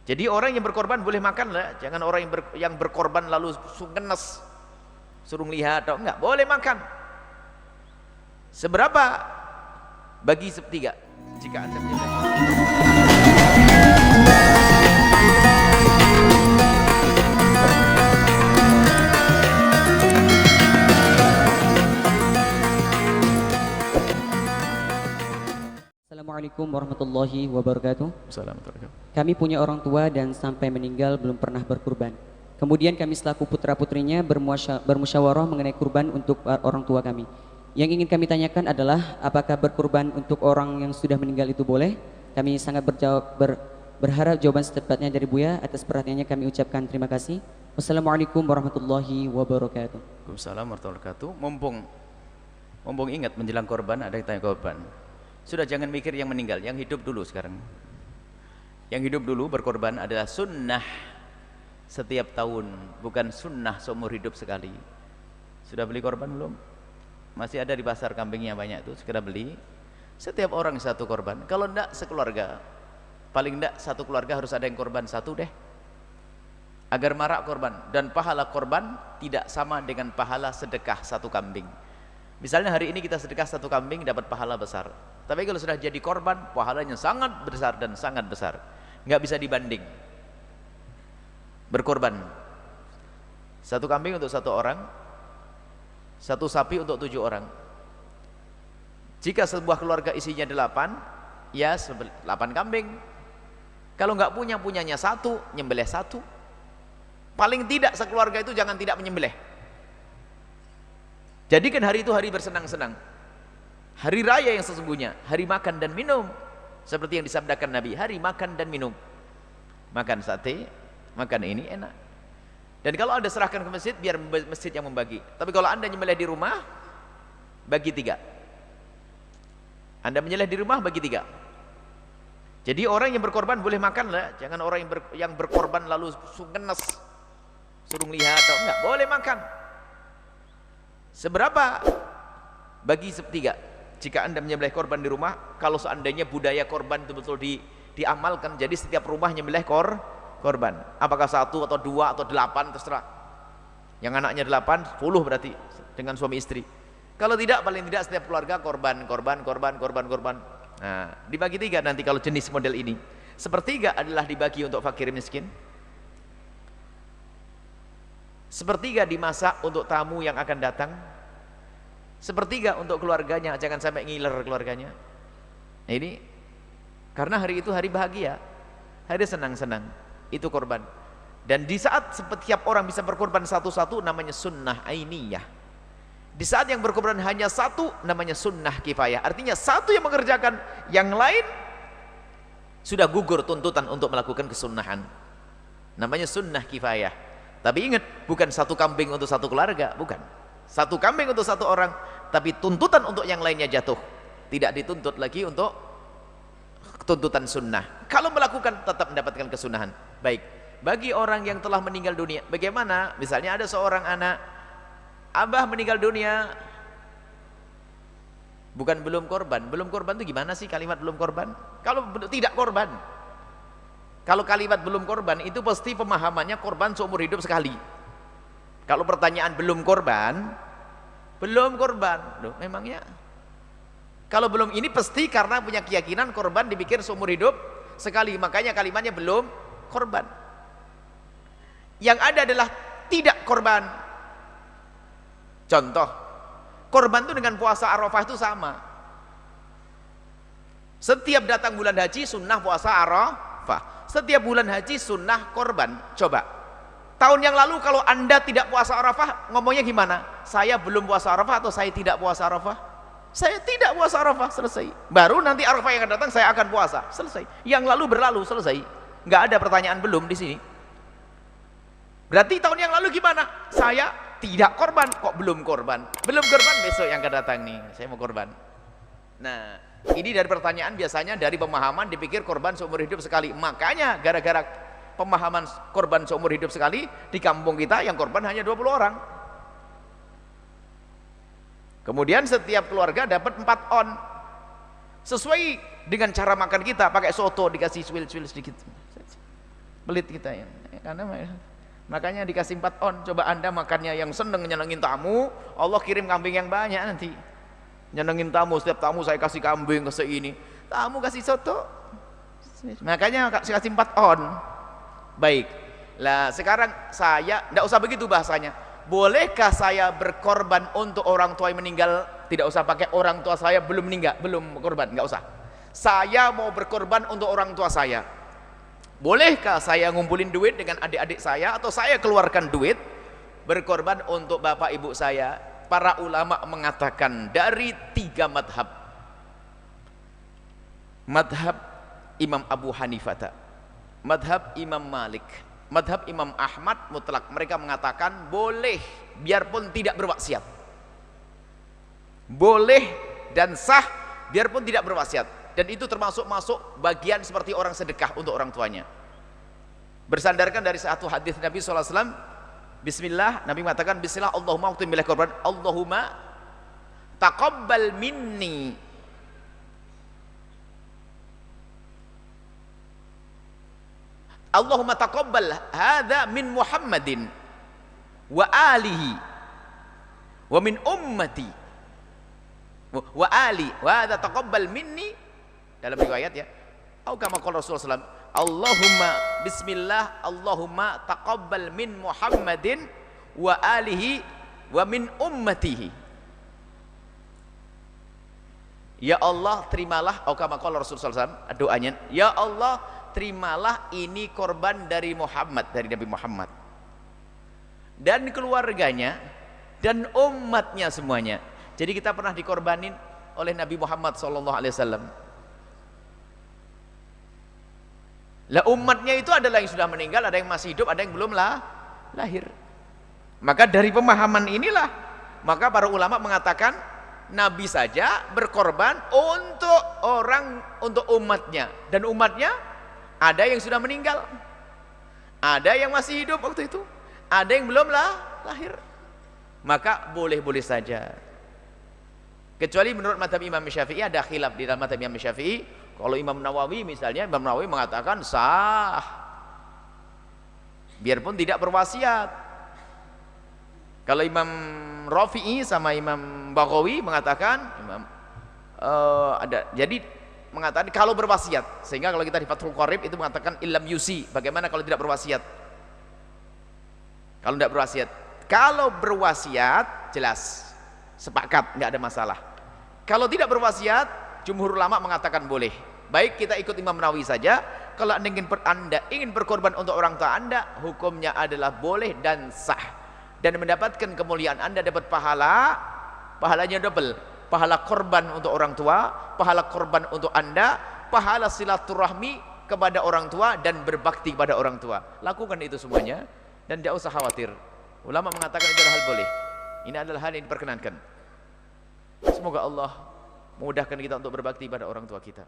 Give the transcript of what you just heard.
Jadi orang yang berkorban boleh makan lah, jangan orang yang berkorban lalu ngenes, suruh lihat atau enggak, boleh makan. Seberapa? Bagi sepertiga jika Anda menyembelih. Assalamualaikum warahmatullahi wabarakatuh. Assalamualaikum. Kami punya orang tua dan sampai meninggal belum pernah berkurban. Kemudian kami selaku putra-putrinya bermusyawarah mengenai kurban untuk orang tua kami. Yang ingin kami tanyakan adalah apakah berkurban untuk orang yang sudah meninggal itu boleh? Kami sangat berharap jawaban secepatnya dari Buya. Atas perhatiannya kami ucapkan terima kasih. Wassalamualaikum warahmatullahi wabarakatuh. Waalaikumsalam warahmatullahi wabarakatuh. Mumpung ingat menjelang korban ada yang tanya korban. Sudah jangan mikir yang meninggal, yang hidup dulu sekarang. Yang hidup dulu berkorban adalah sunnah setiap tahun, bukan sunnah seumur hidup sekali. Sudah beli korban belum? Masih ada di pasar, kambingnya banyak tuh, segera beli. Setiap orang satu korban. Kalau enggak sekeluarga, paling enggak satu keluarga harus ada yang korban satu deh, agar marak korban. Dan pahala korban tidak sama dengan pahala sedekah satu kambing. Misalnya hari ini kita sedekah satu kambing dapat pahala besar, tapi kalau sudah jadi korban pahalanya sangat besar dan sangat besar, nggak bisa dibanding. Berkorban satu kambing untuk satu orang, satu sapi untuk 7 orang. Jika sebuah keluarga isinya 8, ya 8 kambing. Kalau nggak punyanya satu, nyembelih satu. Paling tidak sekeluarga itu jangan tidak menyembelih. Jadikan hari itu hari bersenang-senang, hari raya yang sesungguhnya, hari makan dan minum, seperti yang disabdakan Nabi, hari makan dan minum. Makan sate, makan ini enak. Dan kalau Anda serahkan ke masjid, biar masjid yang membagi. Tapi kalau Anda nyembelih di rumah, bagi 3. Anda menyembelih di rumah, bagi 3. Jadi orang yang berkorban boleh makan lah, jangan orang yang berkorban lalu ngenes, suruh lihat atau enggak, boleh makan. Seberapa? Bagi sepertiga jika Anda menyembelih korban di rumah. Kalau seandainya budaya korban itu betul diamalkan, jadi setiap rumah menyembelih korban, apakah 1 atau 2 atau 8 terserah. Yang anaknya 8, 10 berarti dengan suami istri. Kalau tidak, paling tidak setiap keluarga korban. Nah, dibagi 3 nanti kalau jenis model ini. Sepertiga adalah dibagi untuk fakir miskin, sepertiga dimasak untuk tamu yang akan datang, sepertiga untuk keluarganya, jangan sampai ngiler keluarganya. Nah, ini karena hari itu hari bahagia, hari senang-senang, itu korban. Dan di saat setiap orang bisa berkorban satu-satu, namanya sunnah ainiyah. Di saat yang berkorban hanya satu, namanya sunnah kifayah. Artinya satu yang mengerjakan, yang lain sudah gugur tuntutan untuk melakukan kesunnahan, namanya sunnah kifayah. Tapi ingat, bukan satu kambing untuk satu keluarga, bukan. Satu kambing untuk satu orang, tapi tuntutan untuk yang lainnya jatuh. Tidak dituntut lagi untuk tuntutan sunnah. Kalau melakukan tetap mendapatkan kesunahan. Baik, bagi orang yang telah meninggal dunia, bagaimana? Misalnya ada seorang anak, abah meninggal dunia, bukan belum korban. Belum korban itu gimana sih kalimat belum korban? Kalau tidak korban, kalau kalimat belum korban itu pasti pemahamannya korban seumur hidup sekali. Kalau pertanyaan belum korban, loh memangnya kalau belum ini pasti karena punya keyakinan korban dipikir seumur hidup sekali, makanya kalimatnya belum korban. Yang ada adalah tidak korban. Contoh, korban itu dengan puasa Arafah itu sama. Setiap datang bulan haji sunnah puasa Arafah, setiap bulan haji sunnah korban. Coba tahun yang lalu kalau Anda tidak puasa Arafah, ngomongnya gimana? Saya belum puasa Arafah atau saya tidak puasa Arafah? Saya tidak puasa Arafah, selesai. Baru nanti Arafah yang akan datang saya akan puasa, selesai. Yang lalu berlalu, selesai. Nggak ada pertanyaan belum di sini. Berarti tahun yang lalu gimana? Saya tidak korban, kok belum korban? Belum korban, besok yang akan datang nih saya mau korban. Nah, ini dari pertanyaan biasanya dari pemahaman dipikir korban seumur hidup sekali. Makanya gara-gara pemahaman korban seumur hidup sekali, di kampung kita yang korban hanya 20 orang. Kemudian setiap keluarga dapat 4 on. Sesuai dengan cara makan kita, pakai soto dikasih cuil-cuil sedikit. Pelit kita ya. Karena makanya dikasih 4 on. Coba Anda makannya yang seneng nyenengin tamu, Allah kirim kambing yang banyak nanti. Nyenengin tamu, setiap tamu saya kasih kambing, kasih ini. Tamu kasih soto. Makanya kasih 4 on. Baik. Lah sekarang saya enggak usah begitu bahasanya. Bolehkah saya berkorban untuk orang tua yang meninggal? Tidak usah pakai orang tua saya belum meninggal, belum korban, enggak usah. Saya mau berkorban untuk orang tua saya. Bolehkah saya ngumpulin duit dengan adik-adik saya atau saya keluarkan duit berkorban untuk bapak ibu saya? Para ulama mengatakan dari 3 madhab. Madhab Imam Abu Hanifah, madhab Imam Malik, madhab Imam Ahmad mutlak. Mereka mengatakan boleh biarpun tidak berwasiat. Boleh dan sah biarpun tidak berwasiat. Dan itu termasuk bagian seperti orang sedekah untuk orang tuanya. Bersandarkan dari satu hadis Nabi SAW, Bismillah, Nabi mengatakan Bismillah Allahumma uqtim billah korban, Allahumma taqabbal minni Allahumma taqabbal hadha min Muhammadin wa alihi wa min ummati wa ali wa hadha taqabbal minni, dalam riwayat ya, atau kama qala Rasulullah SAW, Allahumma bismillah Allahumma taqabbal min Muhammadin wa alihi wa min ummatihi. Ya Allah terimalah, atau kama qala Rasulullah SAW, doanya, ya Allah terimalah ini korban dari Muhammad, dari Nabi Muhammad dan keluarganya dan umatnya semuanya. Jadi kita pernah dikorbanin oleh Nabi Muhammad SAW. Lah umatnya itu adalah yang sudah meninggal, ada yang masih hidup, ada yang belum lahir. Maka dari pemahaman inilah maka para ulama mengatakan Nabi saja berkorban untuk umatnya, dan umatnya ada yang sudah meninggal, ada yang masih hidup waktu itu, ada yang belum lahir. Maka boleh-boleh saja. Kecuali menurut mazhab Imam Syafi'i ada khilaf di dalam mazhab Imam Syafi'i. Kalau Imam Nawawi misalnya, Imam Nawawi mengatakan sah biarpun tidak berwasiat. Kalau Imam Rafi'i sama Imam Baghawi mengatakan jadi mengatakan kalau berwasiat. Sehingga kalau kita di Fathul Qorib itu mengatakan illam yusi, bagaimana kalau tidak berwasiat? Kalau tidak berwasiat. Kalau berwasiat jelas sepakat, nggak ada masalah. Kalau tidak berwasiat, jumhur ulama mengatakan boleh. Baik kita ikut Imam Nawawi saja. Kalau anda ingin berkorban untuk orang tua anda, hukumnya adalah boleh dan sah, dan mendapatkan kemuliaan. Anda dapat pahalanya double, pahala korban untuk orang tua, pahala korban untuk anda, pahala silaturahmi kepada orang tua dan berbakti kepada orang tua. Lakukan itu semuanya dan tidak usah khawatir. Ulama mengatakan itu adalah hal boleh. Ini adalah hal yang diperkenankan. Semoga Allah memudahkan kita untuk berbakti pada orang tua kita.